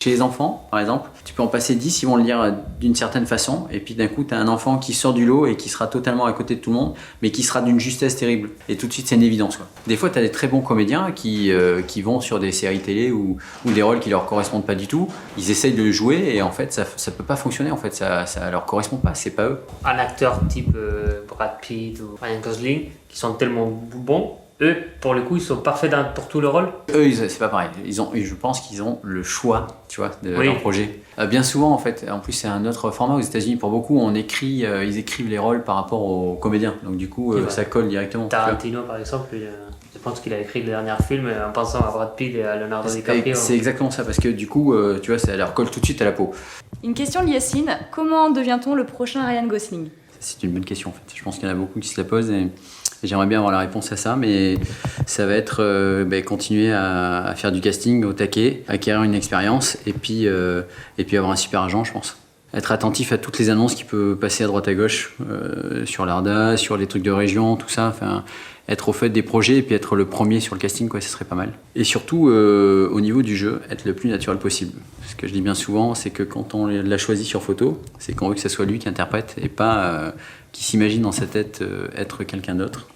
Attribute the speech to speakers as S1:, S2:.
S1: Chez les enfants, par exemple, tu peux en passer 10, ils vont le lire d'une certaine façon, et puis d'un coup, tu as un enfant qui sort du lot et qui sera totalement à côté de tout le monde, mais qui sera d'une justesse terrible. Et tout de suite, c'est une évidence, quoi. Des fois, tu as des très bons comédiens qui vont sur des séries télé ou des rôles qui leur correspondent pas du tout. Ils essayent de le jouer et en fait, ça peut pas fonctionner, en fait, ça leur correspond pas, c'est pas eux.
S2: Un acteur type Brad Pitt ou Ryan Gosling, qui sont tellement bons, eux, pour le coup, ils sont parfaits pour tout le rôle.
S1: Eux, c'est pas pareil. Je pense qu'ils ont le choix, tu vois, de leur projet. Bien souvent, en fait, en plus, c'est un autre format aux États-Unis. Pour beaucoup, ils écrivent les rôles par rapport aux comédiens. Donc, du coup, ça colle directement.
S2: Tarantino, par exemple, je pense qu'il a écrit le dernier film en pensant à Brad Pitt et à Leonardo DiCaprio.
S1: C'est exactement ça, parce que du coup, tu vois, ça leur colle tout de suite à la peau.
S3: Une question de Yacine, comment devient-on le prochain Ryan Gosling?
S1: C'est une bonne question, en fait. Je pense qu'il y en a beaucoup qui se la posent et j'aimerais bien avoir la réponse à ça, mais ça va être continuer à faire du casting au taquet, acquérir une expérience et puis avoir un super agent, je pense. Être attentif à toutes les annonces qui peuvent passer à droite à gauche, sur l'ARDA, sur les trucs de région, tout ça. Enfin, être au fait des projets et puis être le premier sur le casting, quoi, ça serait pas mal. Et surtout, au niveau du jeu, être le plus naturel possible. Ce que je dis bien souvent, c'est que quand on l'a choisi sur photo, c'est qu'on veut que ce soit lui qui interprète et pas qui s'imagine dans sa tête être quelqu'un d'autre.